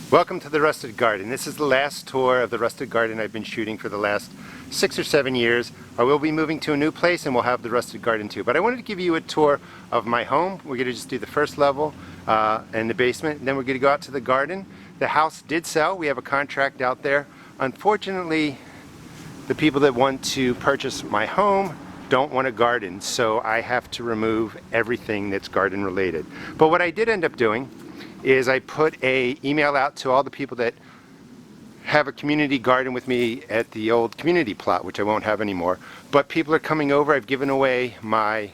Welcome to the Rustic Garden. This is the last tour of the Rustic Garden I've been shooting for the last 6 or 7 years. I will be moving to a new place and we'll have the Rustic Garden too. But I wanted to give you a tour of my home. We're going to just do the first level and the basement, and then we're going to go out to the garden. The house did sell. We have a contract out there. Unfortunately, the people that want to purchase my home don't want a garden, so I have to remove everything that's garden related. But what I did end up doing is I put an email out to all the people that have a community garden with me at the old community plot, which I won't have anymore. But people are coming over. I've given away my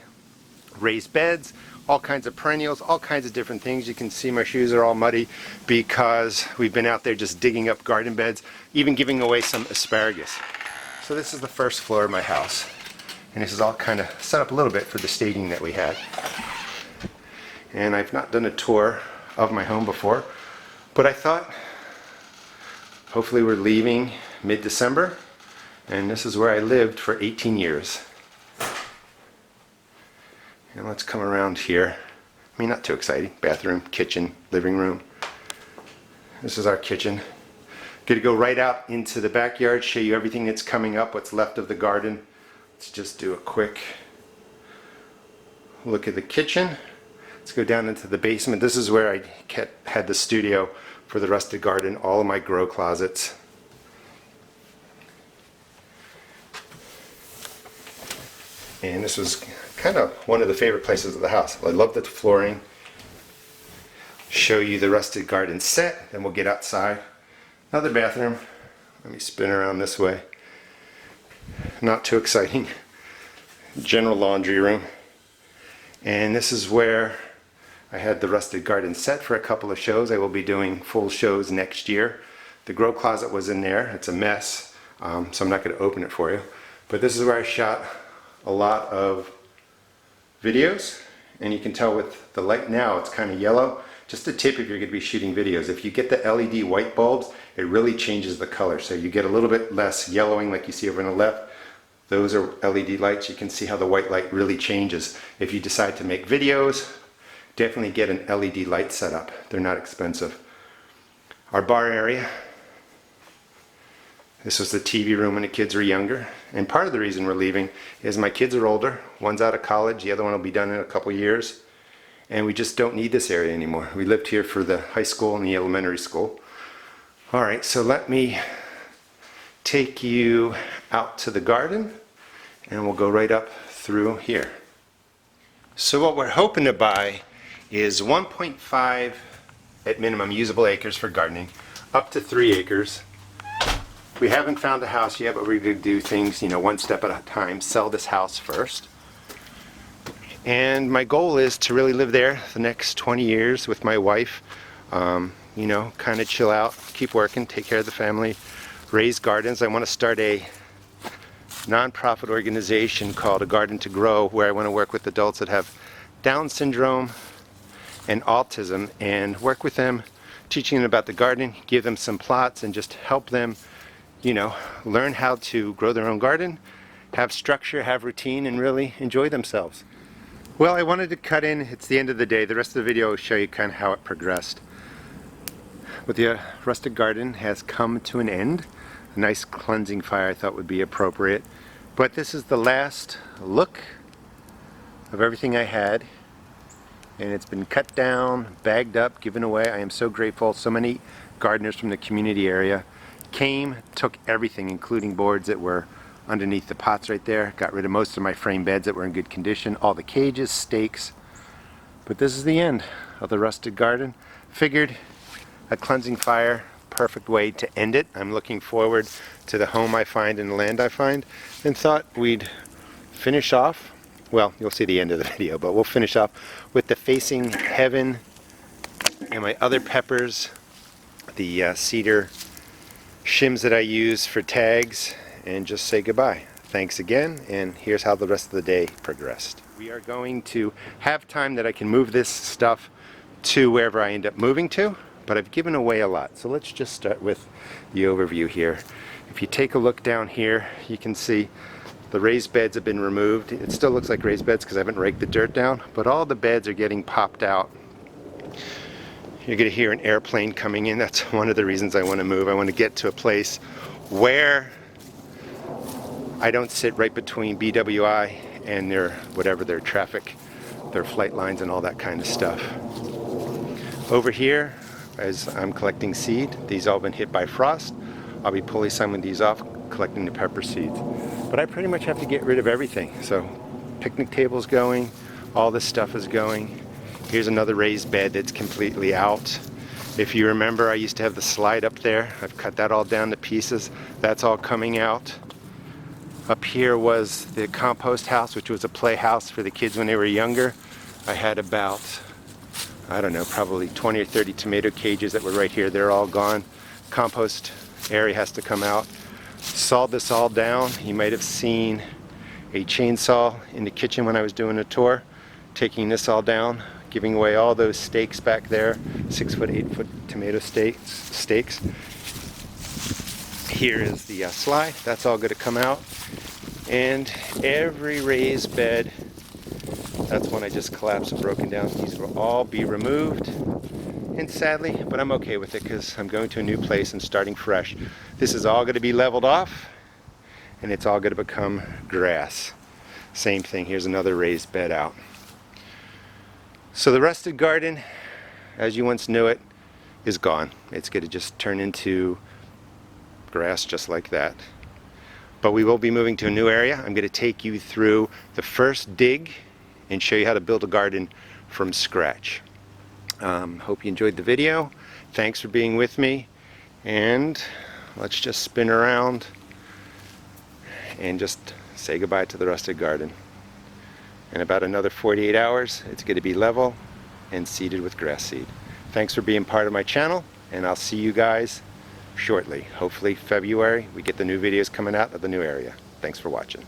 raised beds, all kinds of perennials, all kinds of different things. You can see my shoes are all muddy because we've been out there just digging up garden beds, even giving away some asparagus. So this is the first floor of my house. And this is all kind of set up a little bit for the staging that we had. And I've not done a tour of my home before, but I thought hopefully we're leaving mid-December, and this is where I lived for 18 years. And let's come around here. I mean, not too exciting. Bathroom, kitchen, living room. This is our kitchen. Going to go right out into the backyard, show you everything that's coming up, what's left of the garden. Let's just do a quick look at the kitchen. Let's go down into the basement. This is where I had the studio for the Rustic Garden, all of my grow closets. And this was kind of one of the favorite places of the house. I love the flooring. Show you the Rustic Garden set, then we'll get outside. Another bathroom. Let me spin around this way. Not too exciting. General laundry room. And this is where I had the Rustic Garden set for a couple of shows. I will be doing full shows next year. The grow closet was in there. It's a mess, so I'm not going to open it for you. But this is where I shot a lot of videos, and you can tell with the light now it's kind of yellow. Just a tip if you're going to be shooting videos, if you get the LED white bulbs, it really changes the color. So you get a little bit less yellowing like you see over on the left. Those are LED lights. You can see how the white light really changes. If you decide to make videos, definitely get an LED light set up. They're not expensive. Our bar area. This was the TV room when the kids were younger. And part of the reason we're leaving is my kids are older. One's out of college, the other one will be done in a couple years. And we just don't need this area anymore. We lived here for the high school and the elementary school. Alright, so let me take you out to the garden and we'll go right up through here. So what we're hoping to buy is 1.5 at minimum usable acres for gardening, up to 3 acres. We haven't found a house yet, but we're going to do things, one step at a time. Sell this house first. And my goal is to really live there the next 20 years with my wife. Kind of chill out, keep working, take care of the family, raise gardens. I want to start a non-profit organization called A Garden to Grow, where I want to work with adults that have Down syndrome and autism and work with them, teaching them about the garden, give them some plots and just help them, learn how to grow their own garden, have structure, have routine, and really enjoy themselves. Well, I wanted to cut in, it's the end of the day. The rest of the video will show you kind of how it progressed. But the Rustic Garden has come to an end. A nice cleansing fire I thought would be appropriate. But this is the last look of everything I had. And it's been cut down, bagged up, given away. I am so grateful. So many gardeners from the community area came, took everything, including boards that were underneath the pots right there. Got rid of most of my frame beds that were in good condition. All the cages, stakes. But this is the end of the Rustic Garden. Figured a cleansing fire, perfect way to end it. I'm looking forward to the home I find and the land I find, and thought we'd finish off. Well, you'll see the end of the video, but we'll finish off with the Facing Heaven and my other peppers, the cedar shims that I use for tags, and just say goodbye. Thanks again, and here's how the rest of the day progressed. We are going to have time that I can move this stuff to wherever I end up moving to, but I've given away a lot. So let's just start with the overview here. If you take a look down here, you can see the raised beds have been removed. It still looks like raised beds because I haven't raked the dirt down, but all the beds are getting popped out. You're going to hear an airplane coming in. That's one of the reasons I want to move. I want to get to a place where I don't sit right between BWI and their traffic, their flight lines and all that kind of stuff. Over here, as I'm collecting seed, these all been hit by frost. I'll be pulling some of these off, collecting the pepper seeds. But I pretty much have to get rid of everything. So picnic table's going, all this stuff is going. Here's another raised bed that's completely out. If you remember, I used to have the slide up there. I've cut that all down to pieces. That's all coming out. Up here was the compost house, which was a playhouse for the kids when they were younger. I had about, I don't know, probably 20 or 30 tomato cages that were right here. They're all gone. Compost area has to come out. Sawed this all down. You might have seen a chainsaw in the kitchen when I was doing a tour, taking this all down, giving away all those stakes back there, 6 foot, 8 foot tomato stakes. Here is the slide. That's all going to come out. And every raised bed, that's one I just collapsed and broken down. These will all be removed. And sadly, but I'm okay with it because I'm going to a new place and starting fresh. This is all going to be leveled off and it's all going to become grass. Same thing, here's another raised bed out. So the rustic garden, as you once knew it, is gone. It's going to just turn into grass just like that. But we will be moving to a new area. I'm going to take you through the first dig and show you how to build a garden from scratch. Hope you enjoyed the video. Thanks for being with me. And let's just spin around and just say goodbye to the rustic garden. In about another 48 hours, it's going to be level and seeded with grass seed. Thanks for being part of my channel, and I'll see you guys shortly. Hopefully February, we get the new videos coming out of the new area. Thanks for watching.